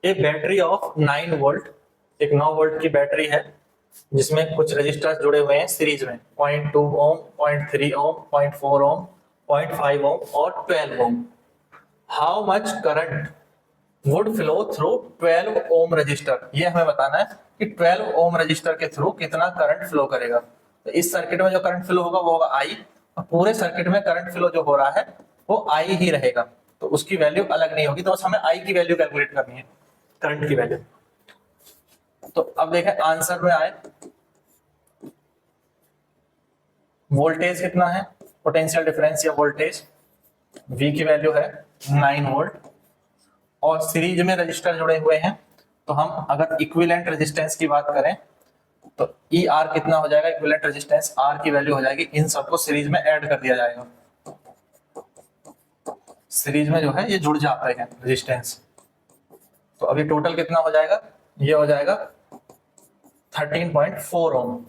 एक battery of 9 volt, एक 9 volt की बैटरी है जिसमें कुछ रजिस्टर्स जुड़े हुए हैं सीरीज में, 0.2 ओम, 0.3 ओम, 0.4 ओम, 0.5 ओम और 12 ohm. How much current would flow through 12 ohm resistor, ये हमें बताना है कि 12 ओम रजिस्टर के थ्रू कितना करंट फ्लो करेगा। तो इस सर्किट में जो करंट फ्लो होगा वो होगा आई, और पूरे सर्किट में करंट फ्लो जो हो रहा है वो आई ही रहेगा, तो उसकी वैल्यू अलग नहीं होगी। तो बस हमें आई की वैल्यू कैलकुलेट करनी है, करंट की वैल्यू। तो अब देखें आंसर में आए, वोल्टेज कितना है, पोटेंशियल डिफरेंस या वोल्टेज, V की वैल्यू है 9 वोल्ट, और सीरीज में रजिस्टर जुड़े हुए हैं। तो हम अगर इक्विवेलेंट रेजिस्टेंस की बात करें तो ई आर कितना हो जाएगा, इक्विवेलेंट रेजिस्टेंस आर की वैल्यू हो जाएगी, इन सबको सीरीज में ऐड कर दिया जाएगा। सीरीज में जो है ये जुड़ जाते हैं रेजिस्टेंस। तो अभी टोटल कितना हो जाएगा, ये हो जाएगा 13.4 ओम।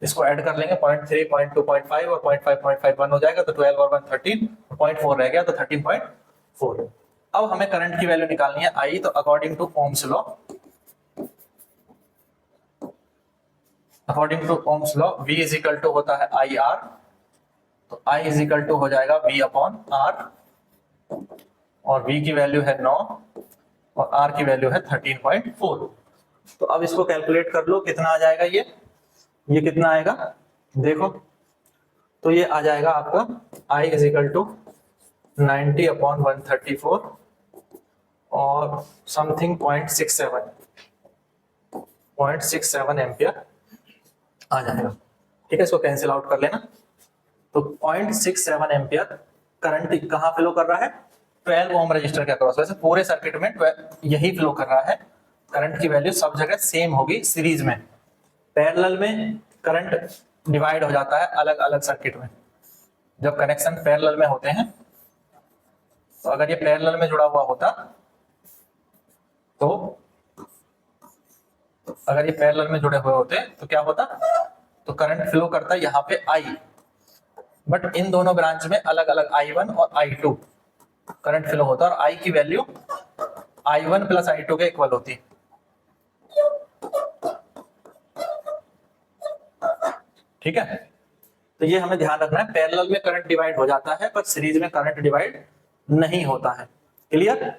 इसको ऐड कर लेंगे, 0.3, 0.2, 0.5 और 0.5, 0.5 1 हो जाएगा, तो 12 और 1 13, 0.4 रह गया, तो 13.4। अब हमें करंट की वैल्यू निकालनी है आई। तो according to Ohm's law, according to Ohm's law V is equal to होता है आई आर। तो I इज इक्वल टू हो जाएगा V अपॉन आर, और V की वैल्यू है 9 और R की वैल्यू है 13.4। तो अब इसको कैलकुलेट कर लो कितना आ जाएगा, ये कितना आएगा देखो। तो ये आ जाएगा आपका I is equal to 90 upon 134 और समथिंग 0.67 एम्पियर आ जाएगा। ठीक है, इसको कैंसिल आउट कर लेना। तो 0.67 एम्पियर करंट कहाँ फ्लो कर रहा है, 12 ओम रजिस्टर के अक्रॉस। वैसे पूरे सर्किट में यही फ्लो कर रहा है। करंट की वैल्यू सब जगह सेम होगी सीरीज में। पैरेलल में करंट डिवाइड हो जाता है अलग अलग सर्किट में, जब कनेक्शन पैरेलल में होते हैं। तो अगर ये पैरेलल में जुड़ा हुआ होता, तो अगर ये पैरेलल में जुड़े हुए होते तो क्या होता, तो करंट फ्लो करता यहाँ पे आई, बट इन दोनों ब्रांच में अलग अलग I1 और I2 करंट फ्लो होता है, और I की वैल्यू I1 प्लस I2 के इक्वल होती। ठीक है, तो ये हमें ध्यान रखना है, पैरेलल में करंट डिवाइड हो जाता है पर सीरीज में करंट डिवाइड नहीं होता है। क्लियर।